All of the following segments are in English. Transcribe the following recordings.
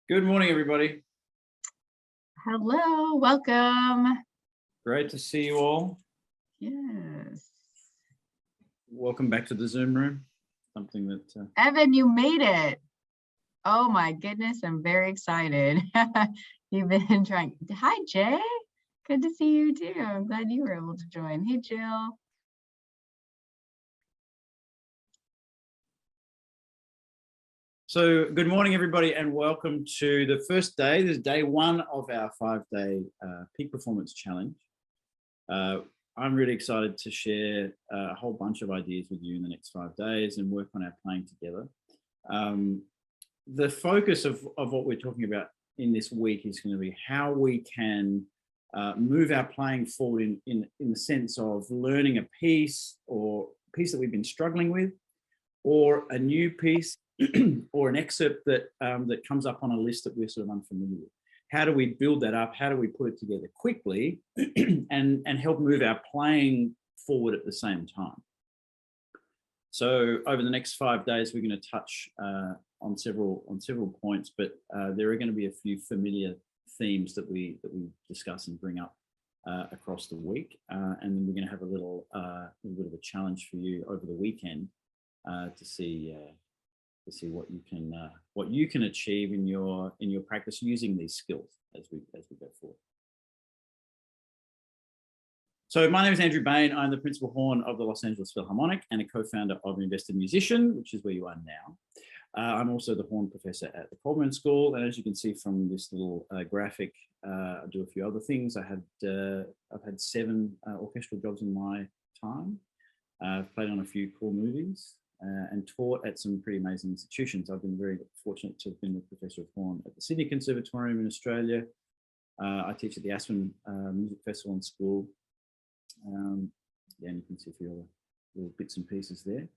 Good morning, everybody. Hello, welcome. Great to see you all. Yes. Welcome back to the Zoom room. Something that Evan, you made it. Oh my goodness, I'm very excited. You've been trying. Hi, Jay. Good to see you too. I'm glad you were able to join. Hey, Jill. So good morning, everybody, and welcome to the first day. This is day one of our 5-day peak performance challenge. I'm really excited to share a whole bunch of ideas with you in the next 5 days and work on our playing together. The focus of what we're talking about in this week is going to be how we can move our playing forward in the sense of learning a piece or piece that we've been struggling with, or a new piece or an excerpt that that comes up on a list that we're sort of unfamiliar with. How do we build that up? How do we put it together quickly and help move our playing forward at the same time? So over the next 5 days, we're going to touch on several points, but there are going to be a few familiar themes that we discuss and bring up across the week, and then we're going to have a little bit of a challenge for you over the weekend to see what you can achieve in your practice using these skills as we go forward. So my name is Andrew Bain. I'm the principal horn of the Los Angeles Philharmonic and a co-founder of Invested Musician, which is where you are now. I'm also the horn professor at the Coleman School, and as you can see from this little graphic, I do a few other things. I've had 7 orchestral jobs in my time. I've played on a few cool movies. And taught at some pretty amazing institutions. I've been very fortunate to have been the professor of horn at the Sydney Conservatorium in Australia. I teach at the Aspen Music Festival and School. And you can see a few other little bits and pieces there.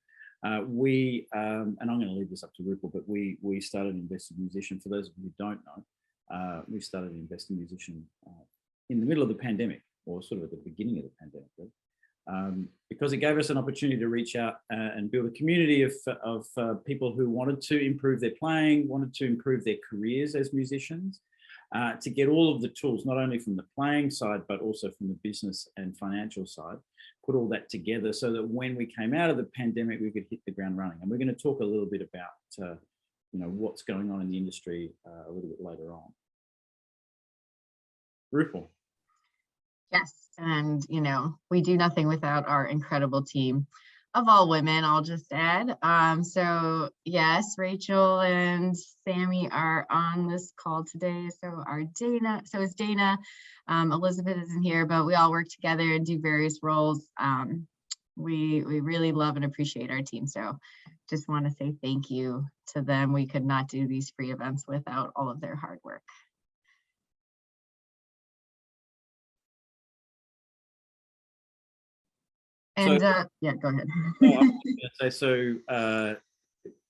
And I'm going to leave this up to Rupal, but we started Invested Musician. For those of you who don't know, we started Invested Musician in the middle of the pandemic, or sort of at the beginning of the pandemic, really. Because it gave us an opportunity to reach out and build a community of people who wanted to improve their playing, wanted to improve their careers as musicians, to get all of the tools, not only from the playing side, but also from the business and financial side, put all that together so that when we came out of the pandemic, we could hit the ground running. And we're going to talk a little bit about what's going on in the industry a little bit later on. Rupal. Yes, and we do nothing without our incredible team of all women, I'll just add. So yes, Rachel and Sammy are on this call today. So is Dana. Elizabeth isn't here, but we all work together and do various roles. We really love and appreciate our team. So just want to say thank you to them. We could not do these free events without all of their hard work. And yeah, go ahead.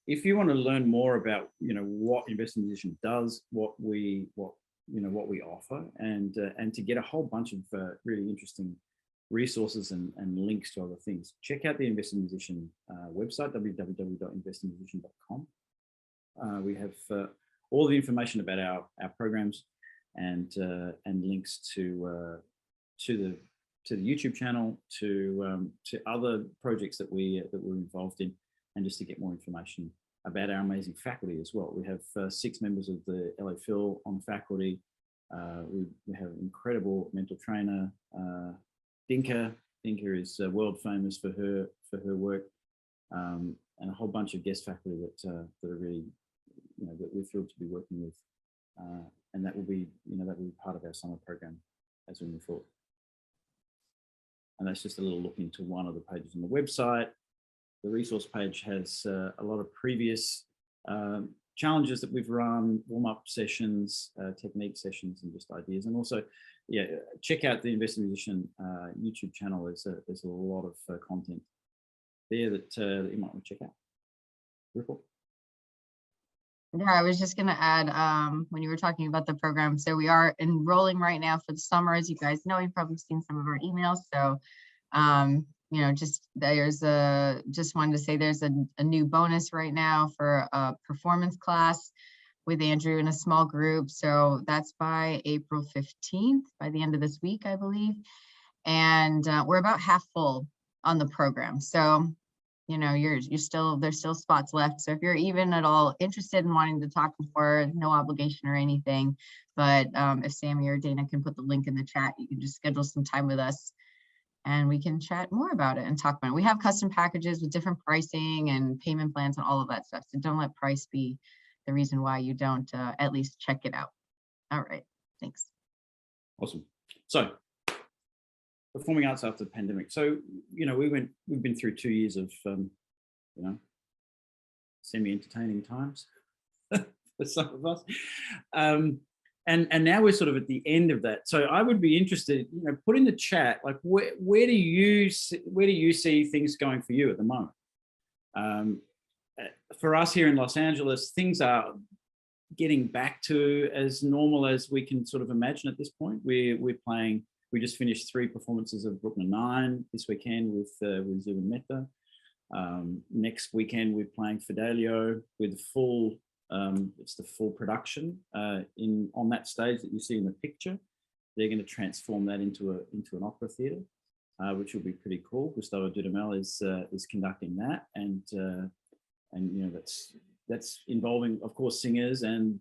If you want to learn more about what Invested Musician does, what we offer, and to get a whole bunch of really interesting resources and links to other things, check out the Invested Musician website, www.investedmusician.com. We have all the information about our programs and links to the YouTube channel, to other projects that we're involved in, and just to get more information about our amazing faculty as well. We have 6 members of the laphil on faculty. We have an incredible mental trainer, Dinka. Dinka is world famous for her work, and a whole bunch of guest faculty that are really that we're thrilled to be working with, and that will be part of our summer program as we move forward. And that's just a little look into one of the pages on the website. The resource page has a lot of previous challenges that we've run, warm-up sessions, technique sessions, and just ideas. And also, check out the Invested Musician YouTube channel. There's a lot of content there that you might want to check out. Rupal? Yeah, I was just going to add, when you were talking about the program, so we are enrolling right now for the summer. As you guys know, you've probably seen some of our emails. So, just wanted to say there's a new bonus right now for a performance class. with Andrew in a small group. So that's by April 15th, by the end of this week, I believe. And we're about half full on the program. So, you know, there's still spots left. So if you're even at all interested in wanting to talk more, no obligation or anything, but if Sammy or Dana can put the link in the chat, you can just schedule some time with us and we can chat more about it and talk about it. We have custom packages with different pricing and payment plans and all of that stuff. So don't let price be the reason why you don't at least check it out. All right, thanks. Awesome. So performing arts after the pandemic. So, you know, we've been through 2 years of, you know, semi-entertaining times for some of us. And now we're sort of at the end of that. So I would be interested, you know, put in the chat, like where do you see things going for you at the moment? For us here in Los Angeles, things are getting back to as normal as we can sort of imagine at this point. We're playing. We just finished 3 performances of Brooklyn 9 this weekend with Zub and Meta. Next weekend we're playing Fidelio with full. It's the full production on that stage that you see in the picture. They're going to transform that into an opera theatre, which will be pretty cool. Gustavo Dudamel is conducting that, and you know that's involving, of course, singers and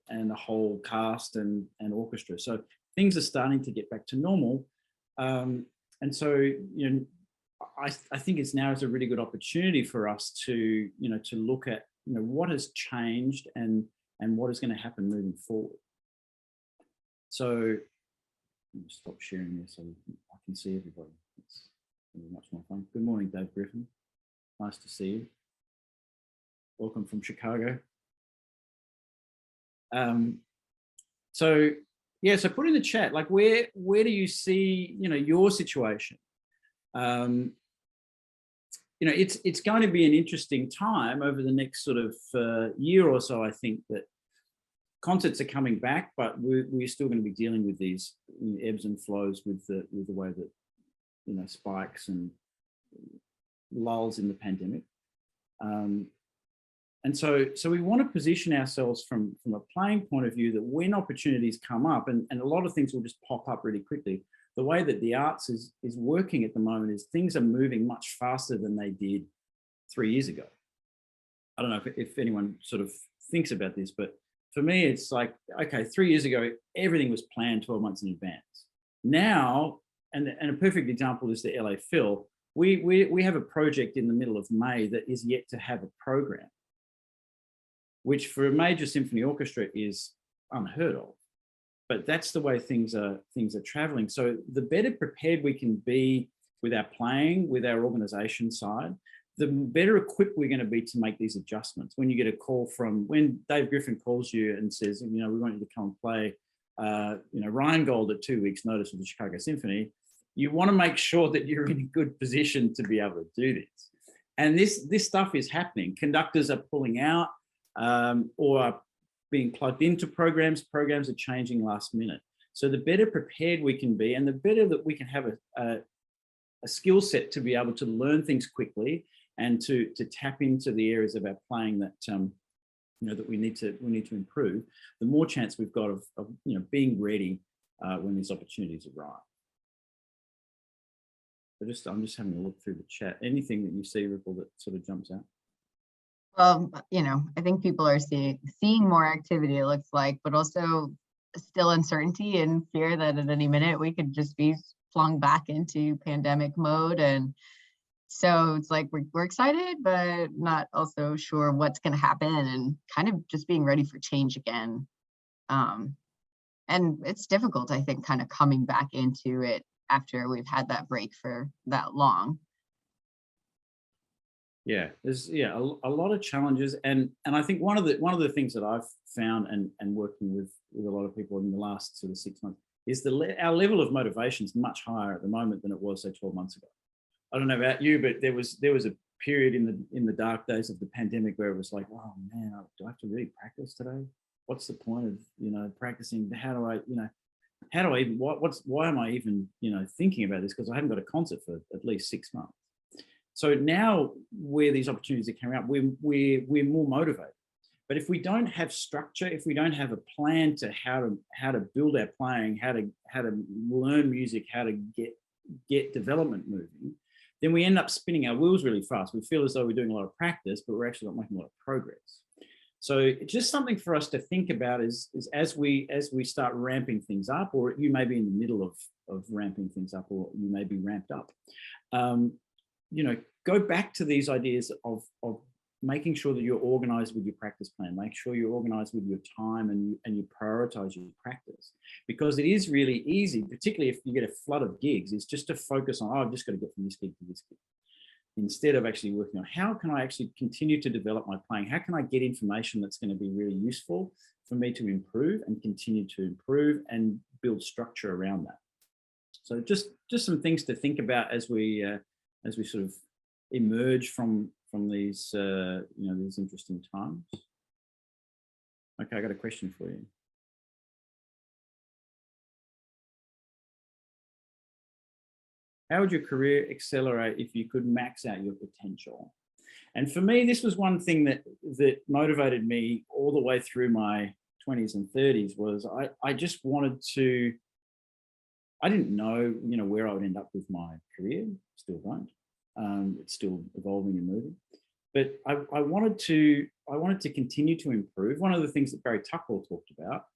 the whole cast and orchestra. So things are starting to get back to normal, and so you know I think it's now is a really good opportunity for us to look at what has changed and what is going to happen moving forward. So let me stop sharing this so I can see everybody. It's going to be much more fun. Good morning, Dave Griffin. Nice to see you. Welcome from Chicago. So yeah, so put in the chat, like where do you see your situation? It's going to be an interesting time over the next sort of year or so. I think that concerts are coming back, but we're still going to be dealing with these ebbs and flows with the way that spikes and lulls in the pandemic. And so we want to position ourselves from a playing point of view that when opportunities come up, and a lot of things will just pop up really quickly. The way that the arts is working at the moment is things are moving much faster than they did 3 years ago. I don't know if anyone sort of thinks about this, but for me, it's like, okay, 3 years ago, everything was planned 12 months in advance. Now, and a perfect example is the laphil. We have a project in the middle of May that is yet to have a program, which for a major symphony orchestra is unheard of. But that's the way things are traveling. So the better prepared we can be with our playing, with our organization side, the better equipped we're going to be to make these adjustments. When you get a call when Dave Griffin calls you and says, we want you to come and play, Rheingold at 2 weeks' notice with the Chicago Symphony, you want to make sure that you're in a good position to be able to do this. And this stuff is happening. Conductors are pulling out or are being plugged into programs. Programs are changing last minute. So the better prepared we can be, and the better that we can have a skill set to be able to learn things quickly and to tap into the areas of our playing that that we need to improve, the more chance we've got of being ready when these opportunities arrive. So I'm just having a look through the chat. Anything that you see, Ripple, that sort of jumps out? Well, I think people are seeing more activity, it looks like, but also still uncertainty and fear that at any minute we could just be flung back into pandemic mode. And so it's like we're excited, but not also sure what's going to happen, and kind of just being ready for change again. And it's difficult, I think, kind of coming back into it after we've had that break for that long. Yeah, there's a lot of challenges, and I think one of the things that I've found and working with a lot of people in the last sort of 6 months is our level of motivation is much higher at the moment than it was, say, 12 months ago. I don't know about you, but there was a period in the dark days of the pandemic where it was like, oh man, do I have to really practice today? What's the point of practicing? Why am I even thinking about this? Because I haven't got a concert for at least 6 months. So now, where these opportunities are coming up, we're more motivated. But if we don't have structure, if we don't have a plan to how to build our playing, how to learn music, how to get development moving, then we end up spinning our wheels really fast. We feel as though we're doing a lot of practice, but we're actually not making a lot of progress. So it's just something for us to think about is as we start ramping things up, or you may be in the middle of ramping things up, or you may be ramped up. You know, go back to these ideas of making sure that you're organized with your practice plan. Make sure you're organized with your time and you prioritize your practice, because it is really easy, particularly if you get a flood of gigs, is just to focus on, oh, I've just got to get from this gig to this gig, instead of actually working on how can I actually continue to develop my playing? How can I get information that's going to be really useful for me to improve and continue to improve and build structure around that? So just some things to think about as we sort of emerge from these you know, these interesting times. Okay, I got a question for you. How would your career accelerate if you could max out your potential? And for me, this was one thing that motivated me all the way through my 20s and 30s was I just wanted to, I didn't know, you know, where I would end up with my career, still don't. It's still evolving and moving, but I wanted to continue to improve. One of the things that Barry Tuckwell talked about,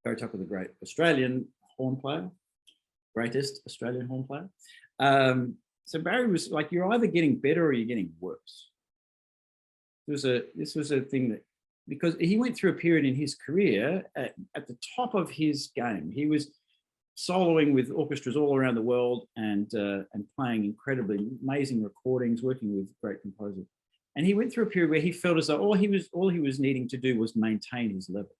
Barry Tuckwell, the great Australian horn player, greatest Australian horn player. So Barry was like, you're either getting better or you're getting worse. This was a thing that, because he went through a period in his career at the top of his game. He was soloing with orchestras all around the world and playing incredibly amazing recordings, working with great composers. And he went through a period where he felt as though all he was needing to do was maintain his level.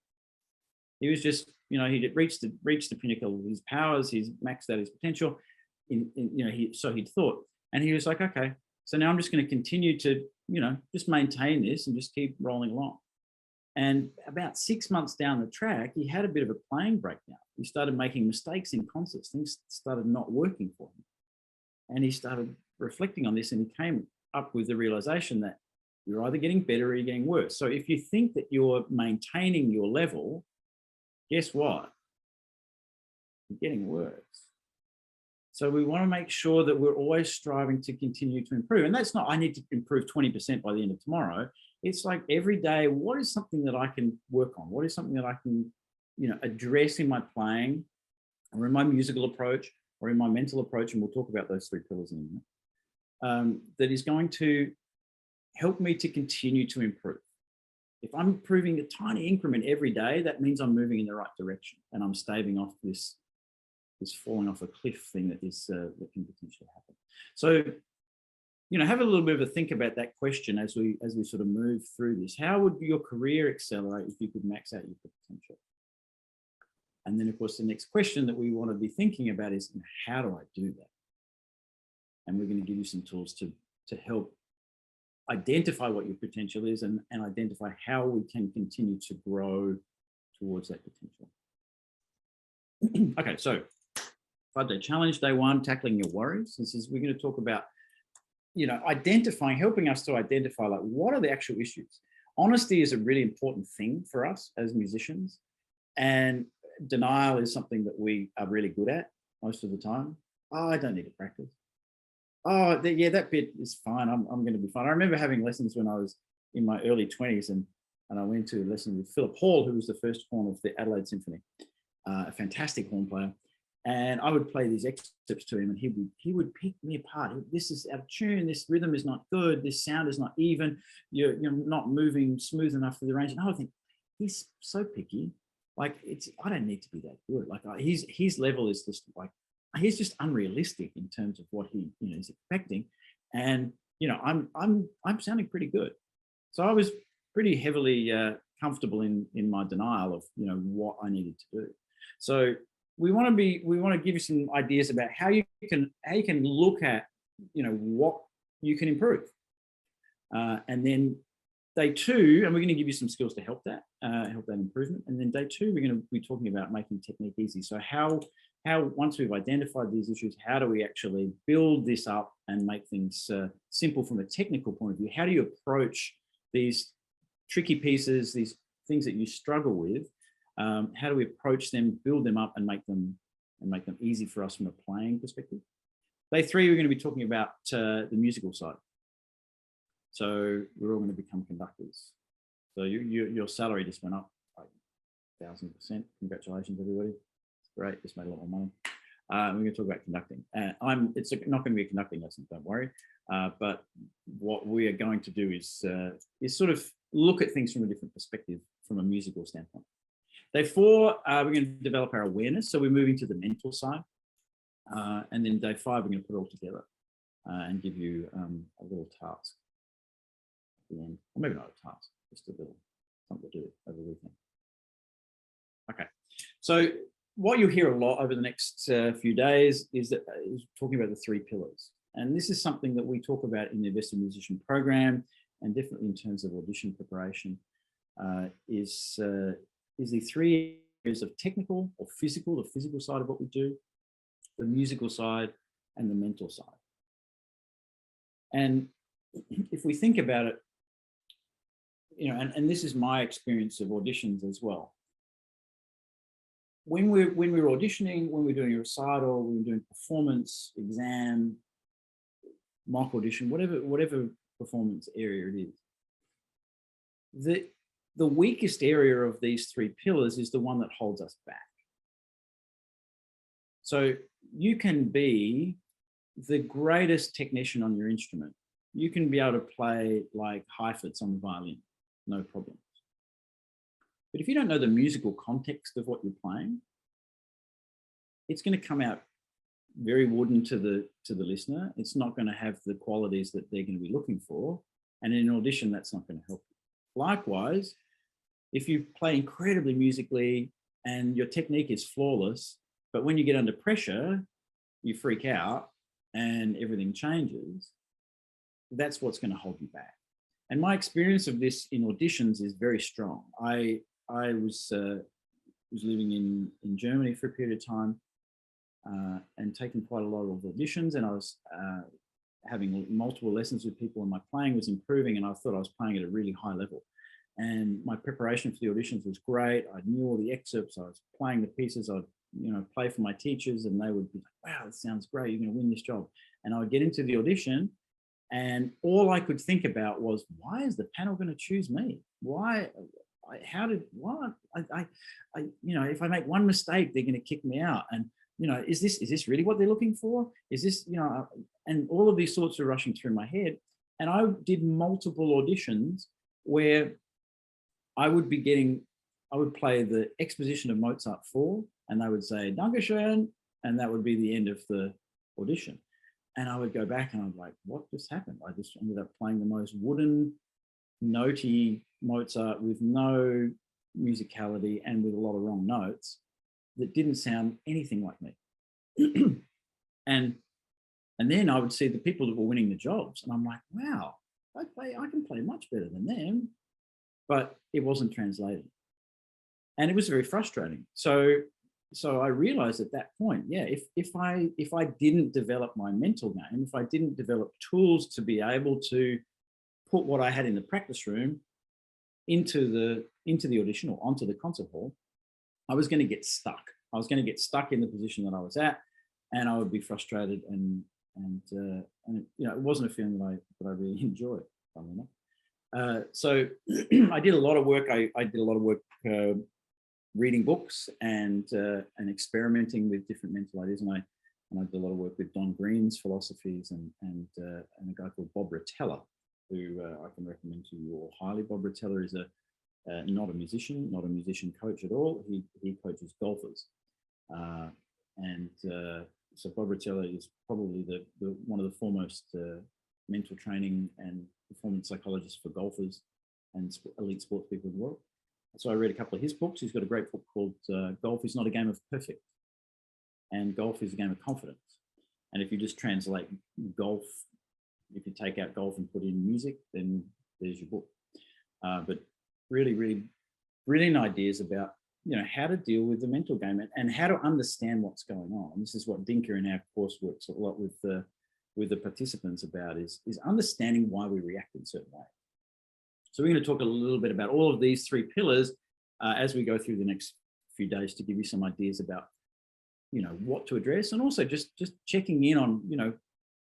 He was just, you know, he'd reached the pinnacle of his powers. He's maxed out his potential. You know, so he'd thought, and he was like, okay, so now I'm just going to continue to, you know, just maintain this and just keep rolling along. And about 6 months down the track, he had a bit of a playing breakdown. He started making mistakes in concerts. Things started not working for him. And he started reflecting on this, and he came up with the realization that you're either getting better or you're getting worse. So if you think that you're maintaining your level, guess what? You're getting worse. So we want to make sure that we're always striving to continue to improve. And that's not, I need to improve 20% by the end of tomorrow. It's like every day, what is something that I can work on? What is something that I can, you know, address in my playing or in my musical approach or in my mental approach? And we'll talk about those three pillars in a minute. That is going to help me to continue to improve. If I'm improving a tiny increment every day, that means I'm moving in the right direction and I'm staving off this falling off a cliff thing that can potentially happen. So, you know, have a little bit of a think about that question as we sort of move through this. How would your career accelerate if you could max out your potential? And then, of course, the next question that we want to be thinking about is, how do I do that? And we're going to give you some tools to help identify what your potential is and identify how we can continue to grow towards that potential. Okay, so 5-day challenge, day one, tackling your worries. We're going to talk about, you know, helping us to identify, like, what are the actual issues? Honesty is a really important thing for us as musicians, and denial is something that we are really good at most of the time. Oh, I don't need to practice. Oh, yeah, that bit is fine. I'm going to be fine. I remember having lessons when I was in my early 20s, and I went to a lesson with Philip Hall, who was the first horn of the Adelaide Symphony, a fantastic horn player. And I would play these excerpts to him, and he would pick me apart. This is out of tune. This rhythm is not good. This sound is not even. You're not moving smooth enough for the range. And I would think, he's so picky. Like, I don't need to be that good. Like, his level is just like, he's just unrealistic in terms of what he, you know, is expecting. And, you know, I'm sounding pretty good. So I was pretty heavily comfortable in my denial of, you know, what I needed to do. So we want to give you some ideas about how you can look at, you know, what you can improve. And then day two, and we're going to give you some skills to help that improvement. And then day two, we're going to be talking about making technique easy. So how once we've identified these issues, how do we actually build this up and make things simple from a technical point of view? How do you approach these tricky pieces, these things that you struggle with, how do we approach them, build them up, and make them easy for us from a playing perspective. Day 3, we're going to be talking about the musical side. So we're all going to become conductors. So your salary just went up like 1,000%. Congratulations, everybody. It's great. Just made a lot more money. We're going to talk about conducting. It's not going to be a conducting lesson, don't worry. But what we are going to do is sort of look at things from a different perspective, from a musical standpoint. Day 4, we're going to develop our awareness. So we're moving to the mental side. And then day 5, we're going to put it all together and give you a little task at the end. Or maybe not a task, just a little something to do over the weekend. Okay, so what you'll hear a lot over the next few days is talking about the 3 pillars. And this is something that we talk about in the Invested Musician program, and definitely in terms of audition preparation, is the 3 areas of technical or physical, the physical side of what we do, the musical side, and the mental side. And if we think about it, you know, and this is my experience of auditions as well. When we're auditioning, when we're doing a recital, when we're doing performance, exam, mock audition, whatever performance area it is, the weakest area of these 3 pillars is the one that holds us back. So you can be the greatest technician on your instrument. You can be able to play like high-fits on the violin, no problem. But if you don't know the musical context of what you're playing, it's going to come out very wooden to the listener. It's not going to have the qualities that they're going to be looking for. And in an audition, that's not going to help you. Likewise, if you play incredibly musically and your technique is flawless, but when you get under pressure, you freak out and everything changes, that's what's going to hold you back. And my experience of this in auditions is very strong. I was living in Germany for a period of time and taking quite a lot of auditions, and I was having multiple lessons with people, and my playing was improving, and I thought I was playing at a really high level. And my preparation for the auditions was great. I knew all the excerpts. I was playing the pieces. I'd play for my teachers, and they would be like, "Wow, this sounds great. You're going to win this job." And I would get into the audition, and all I could think about was, why is the panel going to choose me? Why? If I make one mistake, they're going to kick me out. And is this really what they're looking for? Is this, and all of these thoughts are rushing through my head. And I did multiple auditions where I would play the exposition of Mozart 4, and they would say, "Dankeschön," and that would be the end of the audition. And I would go back and I'm like, what just happened? I just ended up playing the most wooden, notey Mozart with no musicality and with a lot of wrong notes that didn't sound anything like me. and then I would see the people that were winning the jobs, and I'm like, wow, I can play much better than them, but it wasn't translated. And it was very frustrating. So I realized at that point, yeah, if I didn't develop my mental game, if I didn't develop tools to be able to put what I had in the practice room into the audition or onto the concert hall, I was going to get stuck. I was going to get stuck in the position that I was at, and I would be frustrated, and it wasn't a feeling that I really enjoyed. So I did a lot of work. I did a lot of work reading books and experimenting with different mental ideas, and I did a lot of work with Don Green's philosophies and a guy called Bob Rotella, who I can recommend to you all highly. Bob Rotella is not a musician, not a musician coach at all. He coaches golfers, so Bob Rotella is probably the one of the foremost mental training and performance psychologists for golfers and elite sports people in the world. So I read a couple of his books. He's got a great book called Golf is Not a Game of Perfect, and Golf is a Game of Confidence. And if you just translate golf, if you take out golf and put in music, then there's your book. But really, really brilliant ideas about how to deal with the mental game and how to understand what's going on. And this is what Dinka in our course works a lot with the participants about is understanding why we react in certain ways. So we're going to talk a little bit about all of these three pillars as we go through the next few days to give you some ideas about, you know, what to address, and also just checking in on, you know,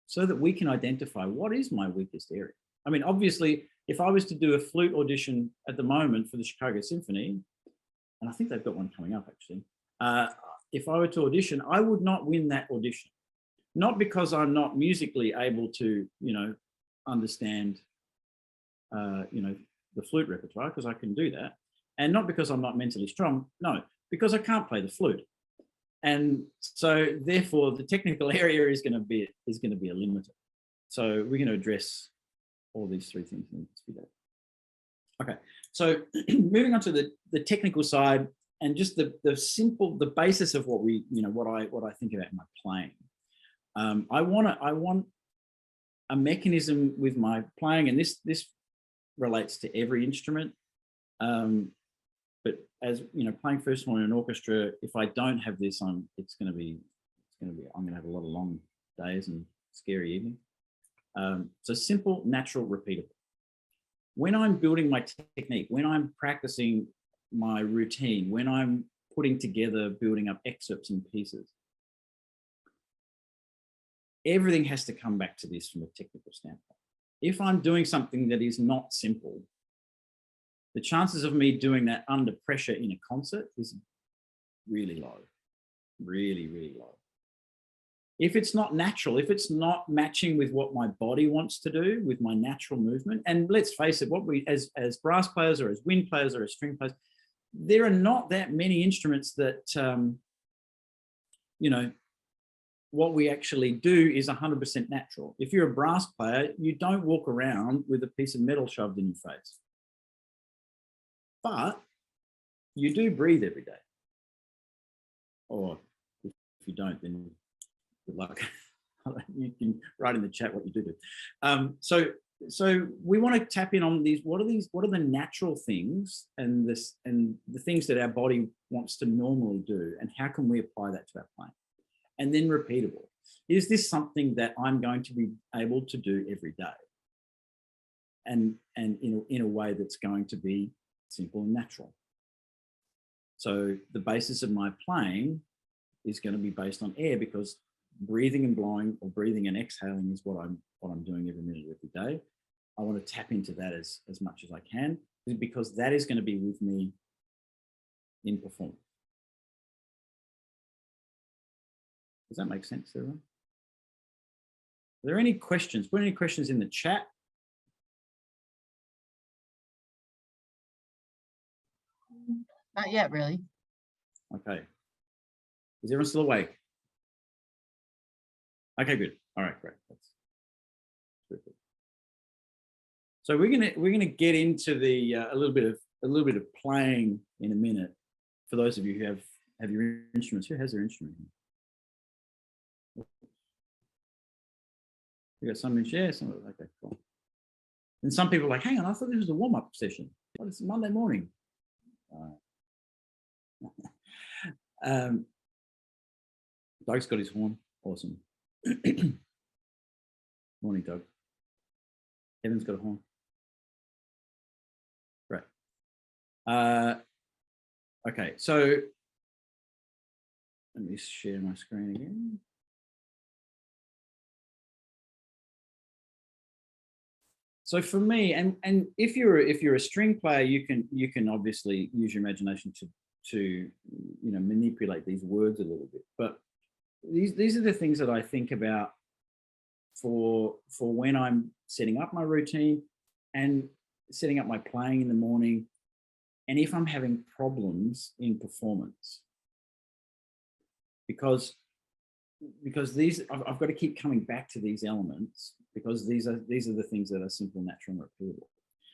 so that we can identify what is my weakest area. I mean, obviously, if I was to do a flute audition at the moment for the Chicago Symphony, and I think they've got one coming up actually, if I were to audition, I would not win that audition. Not because I'm not musically able to, you know, understand, you know, the flute repertoire, because I can do that. And not because I'm not mentally strong, no, because I can't play the flute. And so therefore the technical area is going to be a limiter. So we're going to address all these three things in this video. Okay, so moving on to the technical side, and just the basis of what we, you know, what I think about in my playing. I want a mechanism with my playing, and this relates to every instrument. But as you know, playing first of all in an orchestra, if I don't have this, I'm going to have a lot of long days and scary evenings. So simple, natural, repeatable. When I'm building my technique, when I'm practicing my routine, when I'm putting together, building up excerpts and pieces, everything has to come back to this from a technical standpoint. If I'm doing something that is not simple, the chances of me doing that under pressure in a concert is really low, really, really low. If it's not natural, if it's not matching with what my body wants to do, with my natural movement, and let's face it, what we, as brass players or as wind players or as string players, there are not that many instruments that, you know, what we actually do is 100% natural. If you're a brass player, you don't walk around with a piece of metal shoved in your face. But you do breathe every day. Or if you don't, then good luck. You can write in the chat what you do. So we want to tap in on these. What are the natural things and the things that our body wants to normally do, and how can we apply that to our playing? And then repeatable. Is this something that I'm going to be able to do every day? And in a way that's going to be simple and natural. So the basis of my playing is going to be based on air, because breathing and blowing, or breathing and exhaling, is what I'm doing every minute of every day. I want to tap into that as much as I can, because that is going to be with me in performance. Does that make sense, everyone? Are there any questions? Put any questions in the chat. Not yet, really. Okay. Is everyone still awake? Okay, good. All right, great. That's terrific. So we're gonna get into the a little bit of playing in a minute. For those of you who have your instruments, who has their instrument? You got some in share, some of it. Okay, cool. And some people are like, hang on, I thought this was a warm-up session. Well, it's Monday morning. Doug's got his horn. Awesome. Morning, Doug. Evan's got a horn. Right. Okay, so let me share my screen again. So for me, and if you're a string player, you can obviously use your imagination to you know, manipulate these words a little bit. But these are the things that I think about for when I'm setting up my routine and setting up my playing in the morning, and if I'm having problems in performance, because these, I've got to keep coming back to these elements, because these are the things that are simple, natural, and repeatable.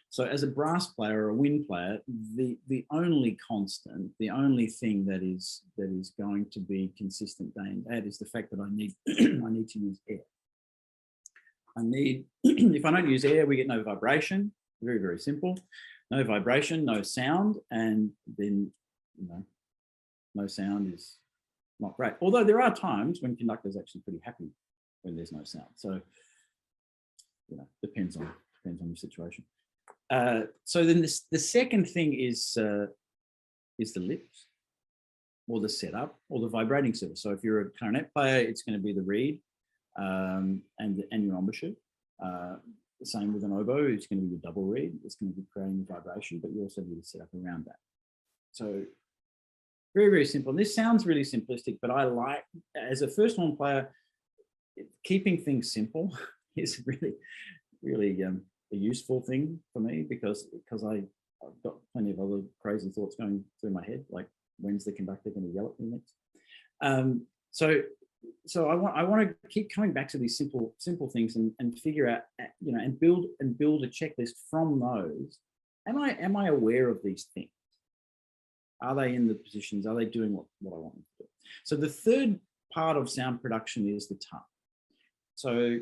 So as a brass player or a wind player, the only constant, the only thing that is going to be consistent day in, day out, is the fact that I need I need to use air. I need, if I don't use air, we get no vibration. Very, very simple. No vibration, no sound, and then, you know, no sound is not great. Although there are times when conductors are actually pretty happy when there's no sound. So, you know, depends on the situation. So then the second thing is the lips, or the setup, or the vibrating surface. So if you're a clarinet player, it's going to be the reed and your embouchure. The same with an oboe, it's going to be the double reed. It's going to be creating the vibration, but you also need a setup around that. So very, very simple. And this sounds really simplistic, but I like, as a first horn player, keeping things simple is really, really a useful thing for me, because I've got plenty of other crazy thoughts going through my head, like when's the conductor going to yell at me next? So I want to keep coming back to these simple things and figure out, you know, and build a checklist from those. Am I aware of these things? Are they in the positions? Are they doing what I want them to do? So the third part of sound production is the tongue. So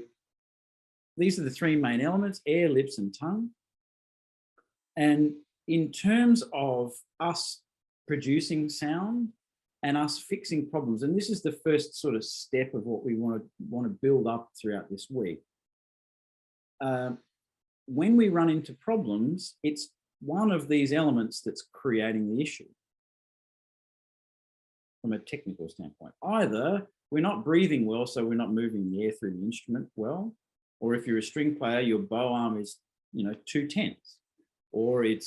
these are the three main elements: air, lips, and tongue. And in terms of us producing sound and us fixing problems, and this is the first sort of step of what we want to build up throughout this week. When we run into problems, it's one of these elements that's creating the issue from a technical standpoint. Either we're not breathing well, so we're not moving the air through the instrument well, or if you're a string player, your bow arm is, you know, too tense, or you're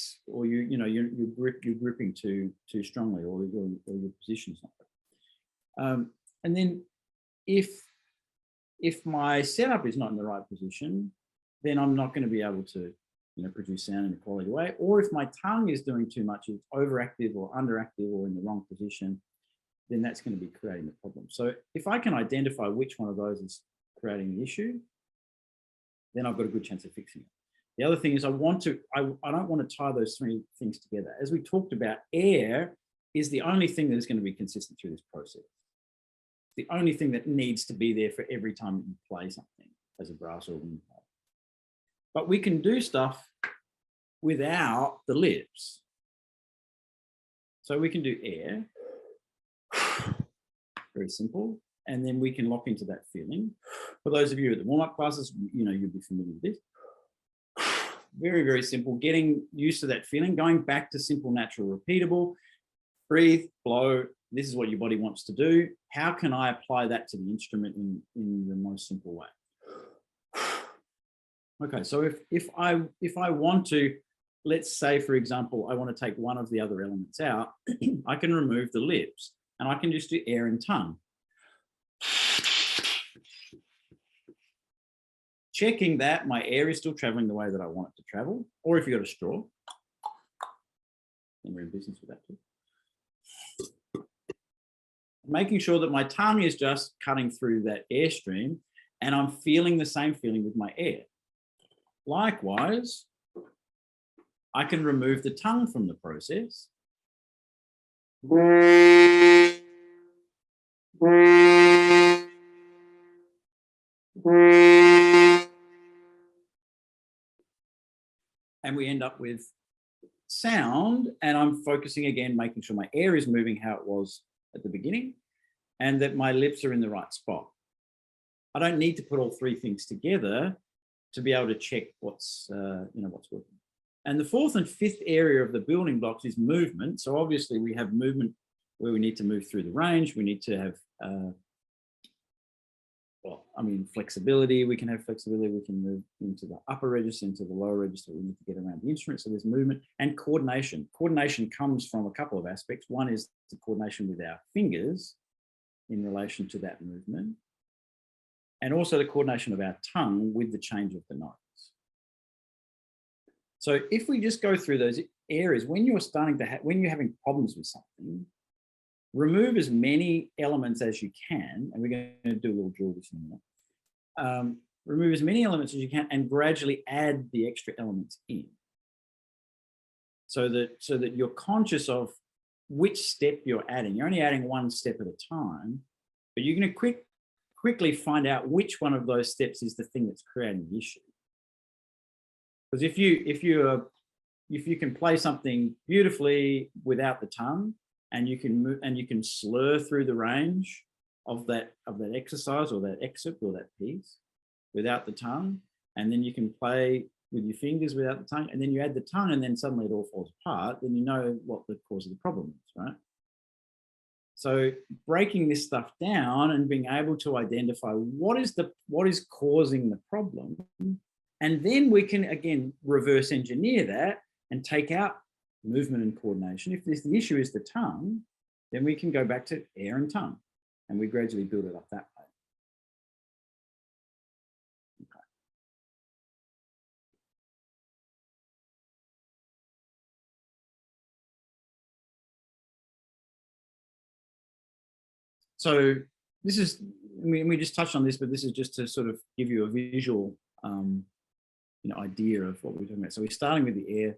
gripping too strongly, or your position's not right. And then if my setup is not in the right position, then I'm not going to be able to, you know, produce sound in a quality way. Or if my tongue is doing too much, it's overactive or underactive or in the wrong position, then that's going to be creating the problem. So if I can identify which one of those is creating the issue, then I've got a good chance of fixing it. The other thing is I don't want to tie those three things together. As we talked about, air is the only thing that is going to be consistent through this process. The only thing that needs to be there for every time that you play something as a brass or wind player. But we can do stuff without the lips. So we can do air, very simple, and then we can lock into that feeling. For those of you at the warm-up classes, you know, you'll be familiar with this. Very, very simple, getting used to that feeling, going back to simple, natural, repeatable. Breathe, blow, this is what your body wants to do. How can I apply that to the instrument in the most simple way? Okay, so if I want to, let's say, for example, I want to take one of the other elements out, I can remove the lips and I can just do air and tongue. Checking that my air is still traveling the way that I want it to travel, or if you've got a straw, and we're in business with that too. Making sure that my tongue is just cutting through that airstream and I'm feeling the same feeling with my air. Likewise, I can remove the tongue from the process. And we end up with sound, and I'm focusing again, making sure my air is moving how it was at the beginning and that my lips are in the right spot. I don't need to put all three things together to be able to check what's working. And the fourth and fifth area of the building blocks is movement. So obviously we have movement where we need to move through the range. We need to have, flexibility. We can have flexibility. We can move into the upper register, into the lower register. We need to get around the instrument. So there's movement and coordination. Coordination comes from a couple of aspects. One is the coordination with our fingers in relation to that movement, and also the coordination of our tongue with the change of the notes. So if we just go through those areas, when you're when you're having problems with something, remove as many elements as you can, and we're going to do a little drill this in a minute. Remove as many elements as you can and gradually add the extra elements in, so that you're conscious of which step you're adding. You're only adding one step at a time, but you're going to quickly find out which one of those steps is the thing that's creating the issue. Because if you can play something beautifully without the tongue, and you can move and you can slur through the range of that exercise or that excerpt or that piece without the tongue, and then you can play with your fingers without the tongue, and then you add the tongue and then suddenly it all falls apart, then you know what the cause of the problem is, right? So breaking this stuff down and being able to identify what is causing the problem, and then we can again reverse engineer that and take out movement and coordination. If the issue is the tongue, then we can go back to air and tongue, and we gradually build it up that way. Okay. So this is, I mean, we just touched on this, but this is just to sort of give you a visual idea of what we're talking about. So we're starting with the air.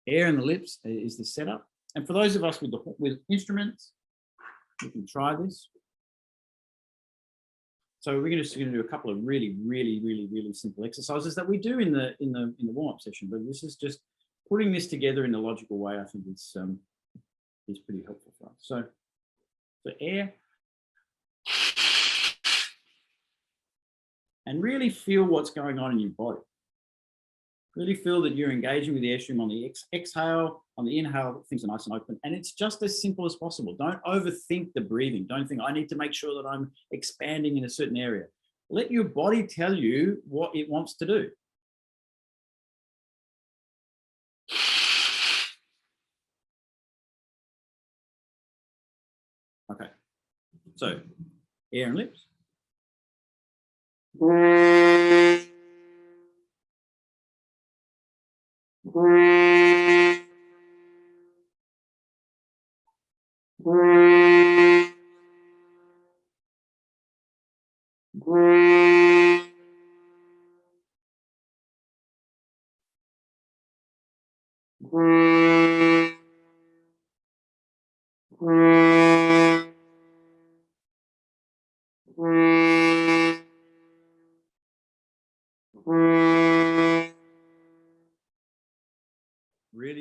Air in the lips is the setup. And for those of us with instruments, we can try this. So we're just going to do a couple of really simple exercises that we do in the warm-up session. But this is just putting this together in a logical way. I think is pretty helpful for us. So air, and really feel what's going on in your body. Really feel that you're engaging with the airstream on the exhale, on the inhale, things are nice and open. And it's just as simple as possible. Don't overthink the breathing. Don't think, I need to make sure that I'm expanding in a certain area. Let your body tell you what it wants to do. Okay, so air and lips.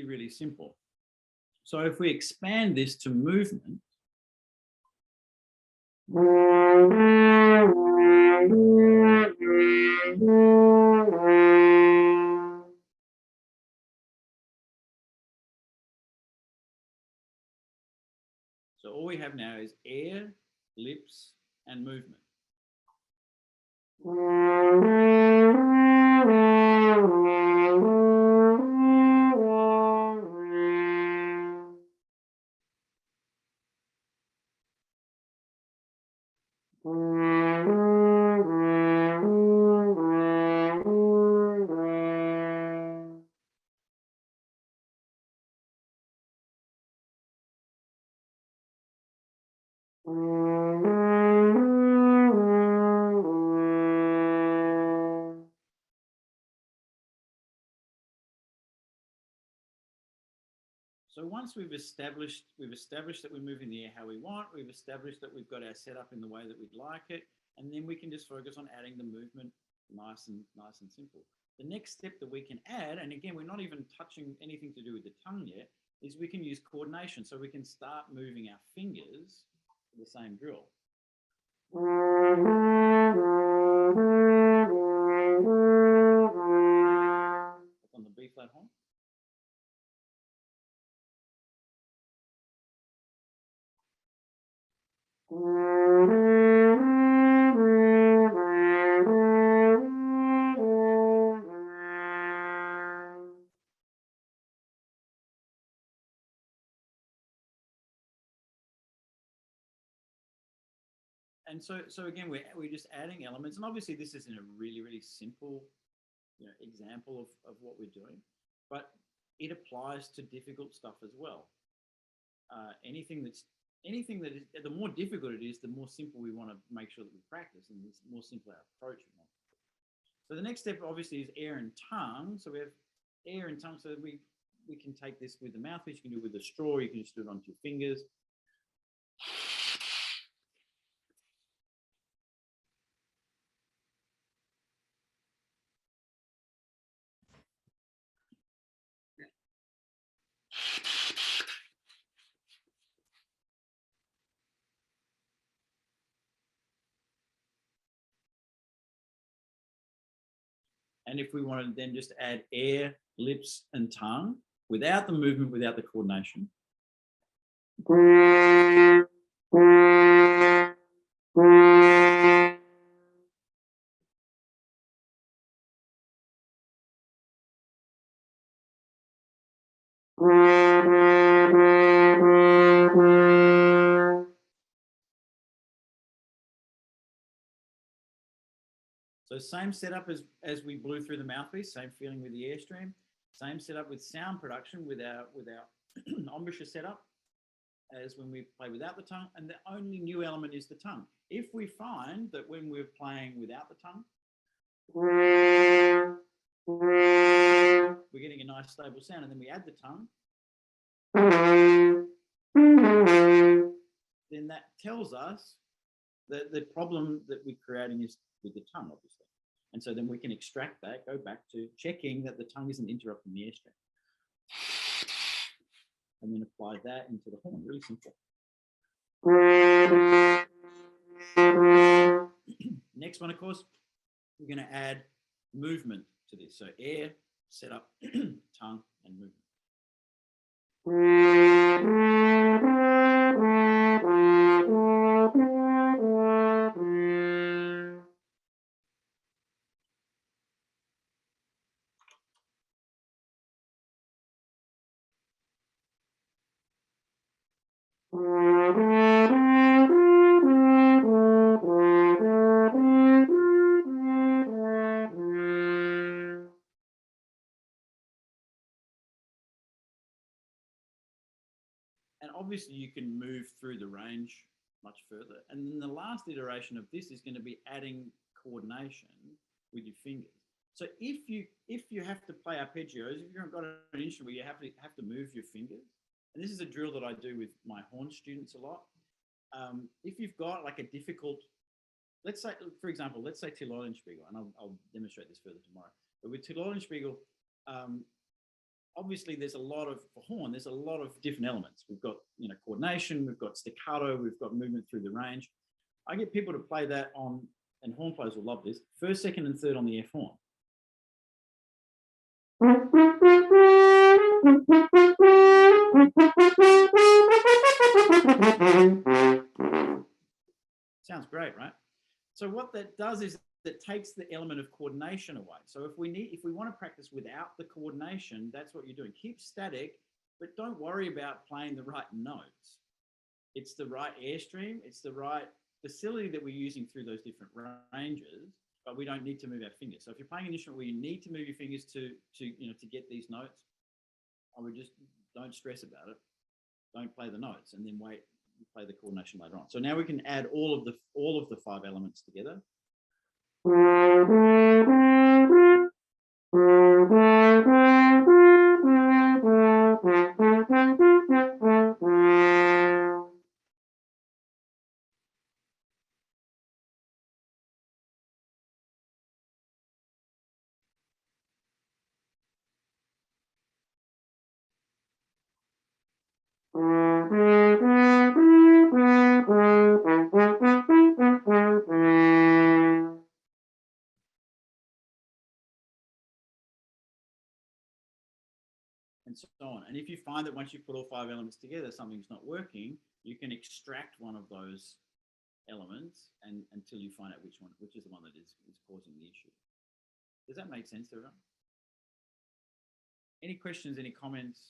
Really simple. So if we expand this to movement, so all we have now is air, lips, and movement. So once we've established that we're moving the air how we want, we've established that we've got our setup in the way that we'd like it, and then we can just focus on adding the movement nice and simple. The next step that we can add, and again, we're not even touching anything to do with the tongue yet, is we can use coordination. So we can start moving our fingers to the same drill. On the B flat horn. And so again, we're just adding elements, and obviously this isn't a really simple, example of what we're doing, but it applies to difficult stuff as well. Anything that is, the more difficult it is, the more simple we want to make sure that we practice, and the more simple our approach we want. So the next step obviously is air and tongue. So we have air and tongue. So we can take this with the mouthpiece. You can do it with a straw. You can just do it onto your fingers. And if we want to then just add air, lips, and tongue without the movement, without the coordination. So same setup as we blew through the mouthpiece, same feeling with the airstream, same setup with sound production with our embouchure setup as when we play without the tongue, and the only new element is the tongue. If we find that when we're playing without the tongue, we're getting a nice stable sound, and then we add the tongue, then that tells us that the problem that we're creating is with the tongue, obviously. And so then we can extract that, go back to checking that the tongue isn't interrupting the airstream. And then apply that into the horn, really simple. Next one, of course, we're going to add movement to this. So air, setup, tongue, and movement. And obviously you can move through the range much further. And then the last iteration of this is going to be adding coordination with your fingers. So if you have to play arpeggios, if you've got an instrument where you have to move your fingers, and this is a drill that I do with my horn students a lot. If you've got like a difficult, let's say, for example, let's say Tilleulenspiegel, and I'll demonstrate this further tomorrow. But with Tilleulenspiegel, obviously there's a lot of, for horn, there's a lot of different elements. We've got, coordination, we've got staccato, we've got movement through the range. I get people to play that on, and horn players will love this, first, second, and third on the F horn. Sounds great, right? So what that does is that takes the element of coordination away. So if we want to practice without the coordination, that's what you're doing. Keep static, but don't worry about playing the right notes. It's the right airstream, it's the right facility that we're using through those different ranges, but we don't need to move our fingers. So if you're playing an instrument where you need to move your fingers to get these notes, I would just don't stress about it. Don't play the notes and then wait, play the coordination later on. So now we can add all of the 5 elements together. And so on. And if you find that once you put all 5 elements together, something's not working, you can extract one of those elements until you find out which is the one that is causing the issue. Does that make sense to everyone? Any questions, any comments,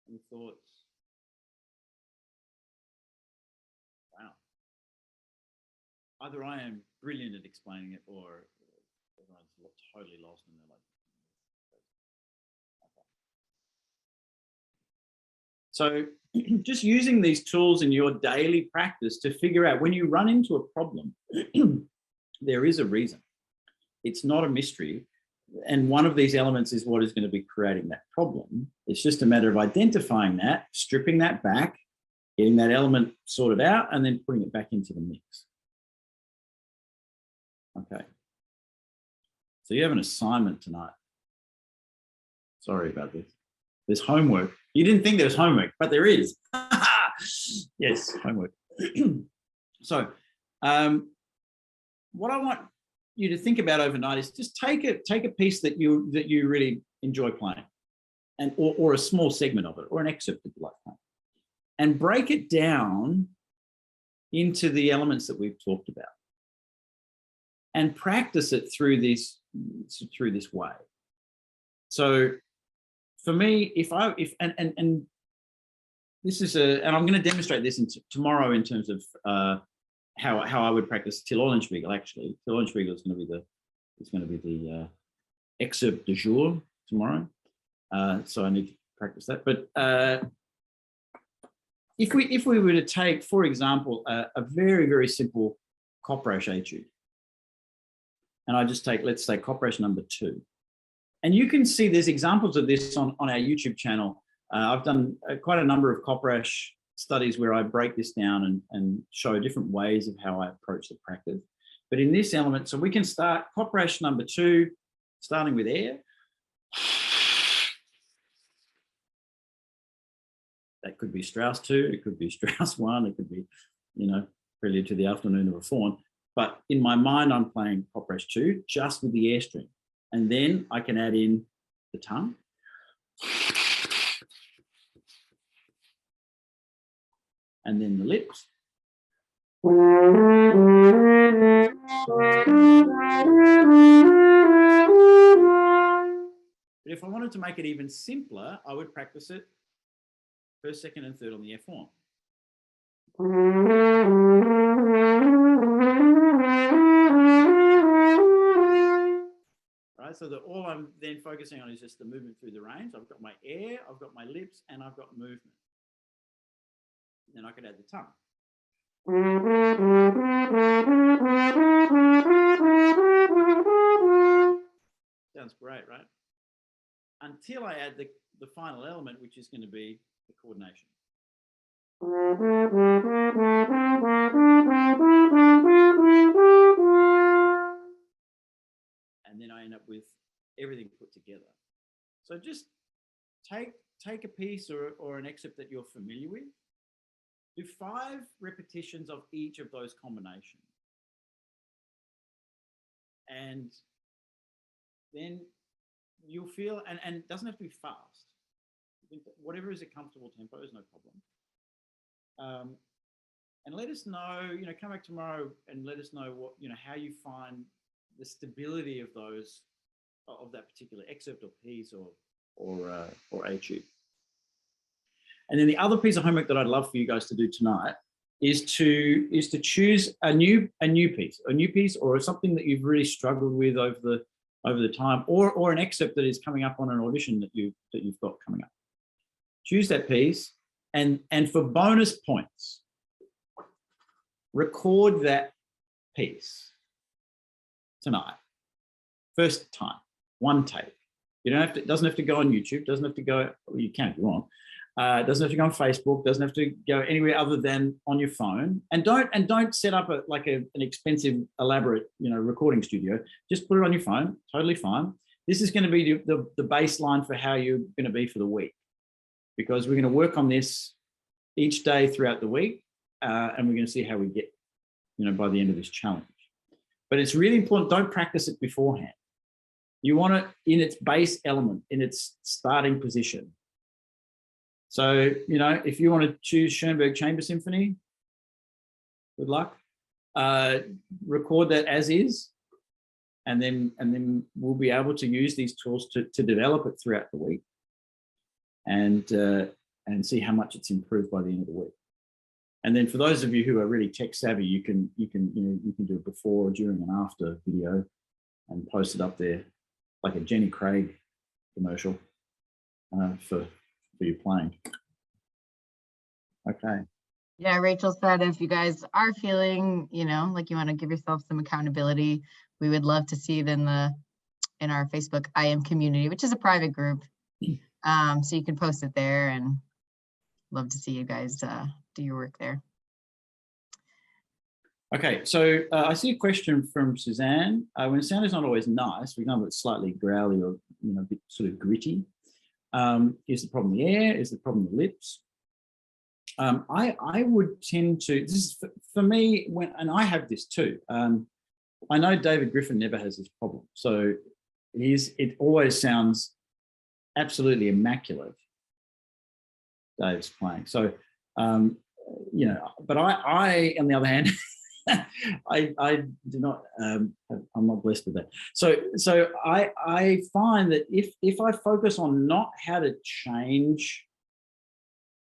any thoughts? Wow. Either I am brilliant at explaining it or everyone's totally lost and they're like, so just using these tools in your daily practice to figure out when you run into a problem, there is a reason. It's not a mystery. And one of these elements is what is going to be creating that problem. It's just a matter of identifying that, stripping that back, getting that element sorted out, and then putting it back into the mix. Okay. So you have an assignment tonight. Sorry about this. There's homework. You didn't think there was homework, but there is. Yes, homework. So what I want you to think about overnight is just take a piece that you really enjoy playing, and or a small segment of it, or an excerpt that you like playing, and break it down into the elements that we've talked about, and practice it through this way. So for me, and this is and I'm going to demonstrate this tomorrow in terms of how I would practice Till Eulenspiegel. Actually, Till Eulenspiegel is going to be the excerpt du jour tomorrow. So I need to practice that. But if we were to take, for example, a very, very simple Coprash etude, and I just take, let's say, Coprash number 2, and you can see there's examples of this on our YouTube channel. I've done quite a number of Coprash studies where I break this down and show different ways of how I approach the practice. But in this element, so we can start Coprash number 2, starting with air. That could be Strauss 2, it could be Strauss 1, it could be, Prelude to the Afternoon of a Faun. But in my mind, I'm playing Coprash 2 just with the air string. And then I can add in the tongue. And then the lips. But if I wanted to make it even simpler, I would practice it first, second, and third on the air form. Right, so that all I'm then focusing on is just the movement through the range. I've got my air, I've got my lips, and I've got movement. Then I could add the tongue. Sounds great, right? Until I add the final element, which is going to be the coordination. And then I end up with everything put together. So just take a piece or an excerpt that you're familiar with. Do 5 repetitions of each of those combinations. And then you'll feel, and it doesn't have to be fast. Whatever is a comfortable tempo is no problem. And let us know, come back tomorrow and let us know what, how you find the stability of that particular excerpt or piece or etude. And then the other piece of homework that I'd love for you guys to do tonight is to choose a new piece or something that you've really struggled with over the time, or an excerpt that is coming up on an audition that you've got coming up. Choose that piece, and for bonus points, record that piece tonight. First time, one take. You don't have to. It doesn't have to go on YouTube. Doesn't have to go. Well, you can if you want. Doesn't have to go on Facebook. Doesn't have to go anywhere other than on your phone. And don't set up an expensive, elaborate, recording studio. Just put it on your phone. Totally fine. This is going to be the baseline for how you're going to be for the week, because we're going to work on this each day throughout the week, and we're going to see how we get, by the end of this challenge. But it's really important. Don't practice it beforehand. You want it in its base element, in its starting position. So, if you want to choose Schoenberg Chamber Symphony, good luck. Record that as is, and then we'll be able to use these tools to develop it throughout the week, and see how much it's improved by the end of the week. And then for those of you who are really tech savvy, you can do a before, during, and after video, and post it up there like a Jenny Craig commercial for your playing. Okay. Yeah, Rachel said if you guys are feeling, like you want to give yourself some accountability, we would love to see it in our Facebook IM community, which is a private group. So you can post it there, and love to see you guys do your work there. Okay, so I see a question from Suzanne. When sound is not always nice, for example, it's slightly growly or a bit sort of gritty, is the problem the air? Is the problem the lips? I would tend to, this is for me, and I have this too, I know David Griffin never has this problem. So it always sounds absolutely immaculate, Dave's playing. So, you know, but I on the other hand, I do not, I'm not blessed with that. So I find that if I focus on not how to change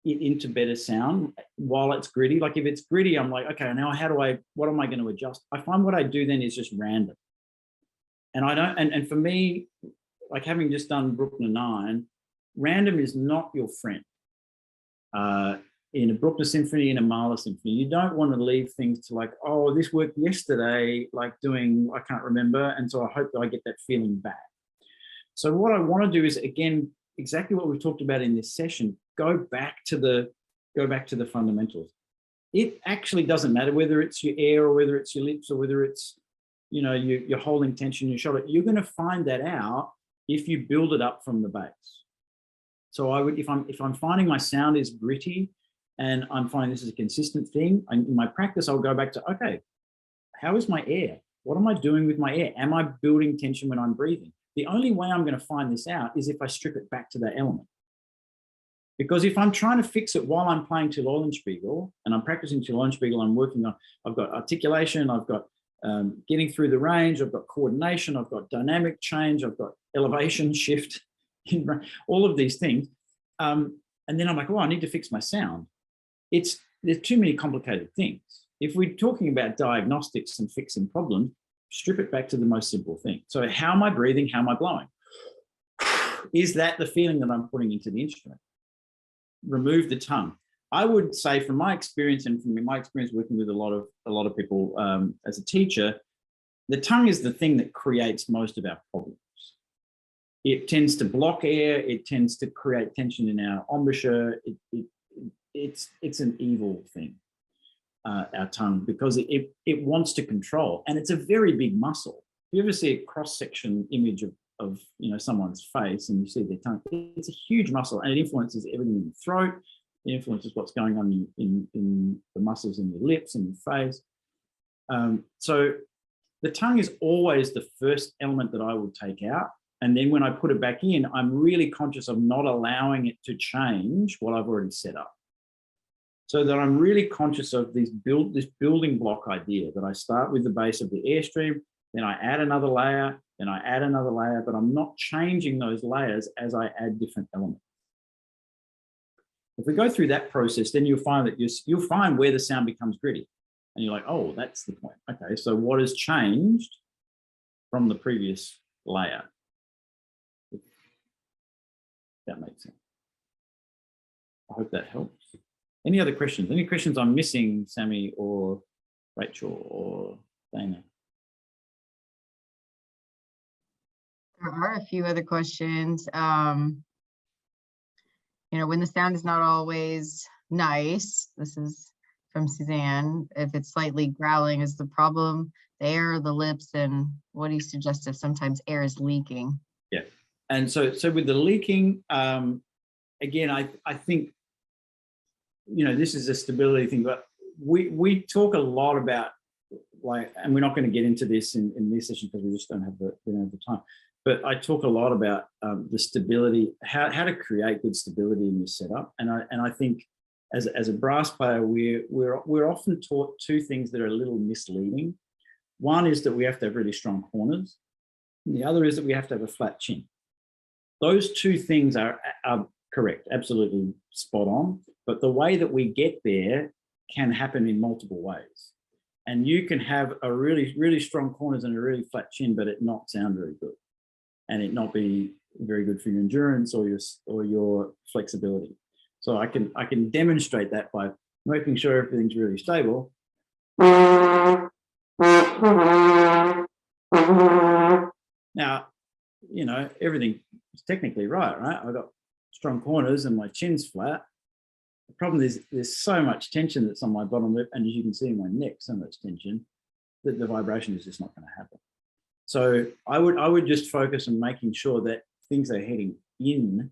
it into better sound while it's gritty, like if it's gritty, I'm like, okay, now what am I going to adjust? I find what I do then is just random. And I don't, and for me, like having just done Bruckner 9, random is not your friend. In a Bruckner symphony, in a Mahler symphony, you don't want to leave things to like, oh, this worked yesterday, like doing, I can't remember. And so I hope that I get that feeling back. So what I want to do is, again, exactly what we've talked about in this session, go back to the fundamentals. It actually doesn't matter whether it's your air or whether it's your lips or whether it's, you know, you're holding tension in your shoulder. You're going to find that out if you build it up from the base. So I would, if I'm finding my sound is gritty and I'm finding this is a consistent thing, in my practice, I'll go back to, okay, how is my air? What am I doing with my air? Am I building tension when I'm breathing? The only way I'm going to find this out is if I strip it back to that element. Because if I'm trying to fix it while I'm playing Till Eulenspiegel and I'm practicing Till Eulenspiegel, I'm working on, I've got articulation, I've got getting through the range, I've got coordination, I've got dynamic change, I've got elevation shift, all of these things. And then I'm like, oh, I need to fix my sound. There's too many complicated things. If we're talking about diagnostics and fixing problems, strip it back to the most simple thing. So how am I breathing? How am I blowing? Is that the feeling that I'm putting into the instrument? Remove the tongue. I would say from my experience and from my experience working with a lot of people as a teacher, the tongue is the thing that creates most of our problems. It tends to block air. It tends to create tension in our embouchure. It's an evil thing, our tongue, because it wants to control, and it's a very big muscle. If you ever see a cross-section image of you know, someone's face and you see their tongue, it's a huge muscle, and it influences everything in your throat. It influences what's going on in the muscles in your lips and your face. So the tongue is always the first element that I would take out. And then when I put it back in, I'm really conscious of not allowing it to change what I've already set up. So that I'm really conscious of this building block idea that I start with the base of the airstream, then I add another layer, then I add another layer, but I'm not changing those layers as I add different elements. If we go through that process, then you'll find that you'll find where the sound becomes gritty. And you're like, oh, that's the point. Okay, so what has changed from the previous layer? If that makes sense. I hope that helps. Any other questions? Any questions I'm missing, Sammy or Rachel or Dana? There are a few other questions. You know, when the sound is not always nice, this is from Suzanne, if it's slightly growling, is the problem the air, the lips, and what do you suggest if sometimes air is leaking? Yeah, and so with the leaking, again, I think, you know, this is a stability thing, but we talk a lot about, like, and we're not going to get into this in this session because we just don't have the time. But I talk a lot about the stability, how to create good stability in your setup, and I think as a brass player, we're often taught two things that are a little misleading. One is that we have to have really strong corners, and the other is that we have to have a flat chin. Those two things are correct, absolutely spot on. But the way that we get there can happen in multiple ways, and you can have a really strong corners and a really flat chin, but it not sound very good, and it not be very good for your endurance or your flexibility. So I can demonstrate that by making sure everything's really stable. Now, you know, everything is technically right? I've got strong corners and my chin's flat. The problem is there's so much tension that's on my bottom lip, and as you can see in my neck, so much tension that the vibration is just not going to happen. So I would just focus on making sure that things are heading in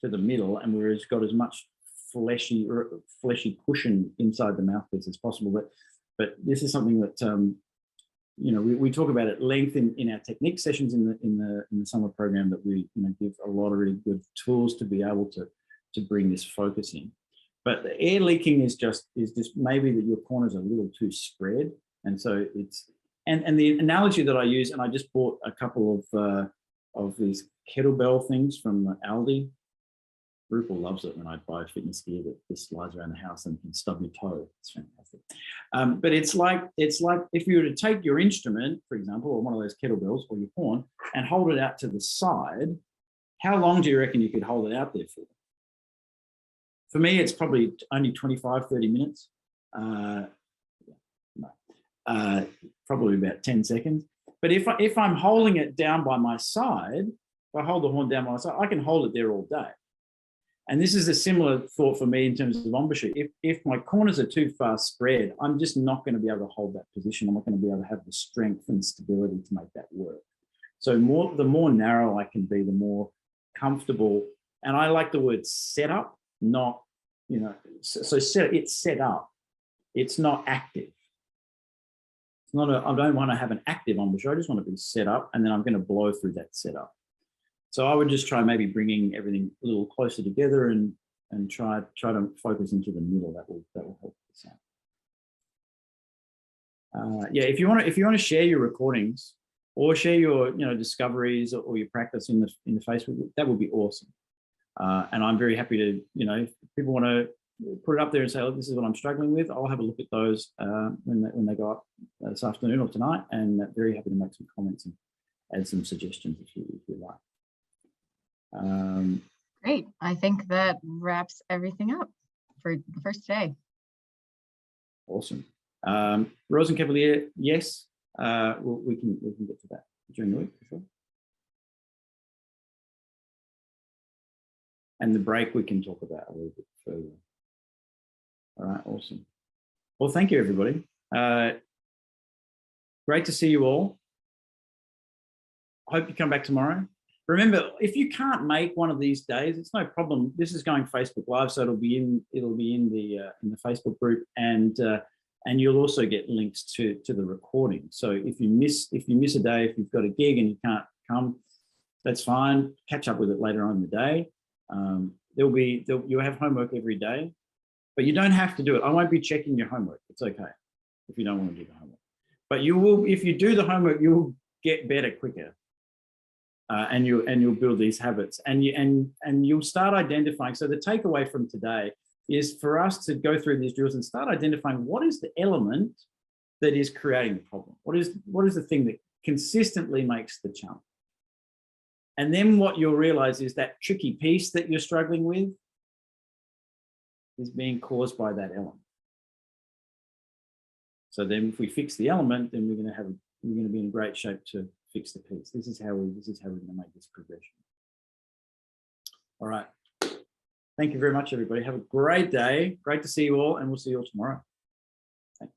to the middle, and we've got as much fleshy cushion inside the mouthpiece as possible. But this is something that we talk about at length in our technique sessions in the summer program, that we give a lot of really good tools to be able to bring this focus in. But the air leaking is just maybe that your corners are a little too spread, and so it's and the analogy that I use, and I just bought a couple of these kettlebell things from Aldi. Rupal loves it when I buy fitness gear that just slides around the house and can stub your toe. It's fantastic. But it's like if you were to take your instrument, for example, or one of those kettlebells or your horn, and hold it out to the side, how long do you reckon you could hold it out there for? For me, it's probably only 25, 30 minutes. Probably about 10 seconds. But if I'm holding it down by my side, if I hold the horn down by my side, I can hold it there all day. And this is a similar thought for me in terms of embouchure. If my corners are too far spread, I'm just not going to be able to hold that position. I'm not going to be able to have the strength and stability to make that work. So the more narrow I can be, the more comfortable. And I like the word setup, not, it's set up. It's not active. It's not I don't want to have an active embouchure. I just want to be set up, and then I'm going to blow through that setup. So I would just try maybe bringing everything a little closer together and try to focus into the middle. That will help the sound. Yeah, if you want to share your recordings or share your discoveries or your practice in the Facebook, that would be awesome. And I'm very happy to if people want to put it up there and say, oh, this is what I'm struggling with, I'll have a look at those when they go up this afternoon or tonight, and very happy to make some comments and add some suggestions if you like. Great. I think that wraps everything up for the first day. Awesome. Rose and Cavalier, yes, we can get to that during the week for sure. And the break we can talk about a little bit further. All right, awesome. Well, thank you, everybody. Great to see you all. I hope you come back tomorrow. Remember, if you can't make one of these days, it's no problem. This is going Facebook Live, so it'll be in the Facebook group, and you'll also get links to the recording. So if you miss a day, if you've got a gig and you can't come, that's fine. Catch up with it later on in the day. You'll have homework every day, but you don't have to do it. I won't be checking your homework. It's okay if you don't want to do the homework, but you will. If you do the homework, you'll get better quicker. And you'll build these habits, and you'll start identifying. So the takeaway from today is for us to go through these drills and start identifying what is the element that is creating the problem. What is the thing that consistently makes the challenge? And then what you'll realize is that tricky piece that you're struggling with is being caused by that element. So then if we fix the element, then we're going to be in great shape to fix the piece. This is how we're going to make this progression. All right. Thank you very much, everybody. Have a great day. Great to see you all, and we'll see you all tomorrow. Thanks.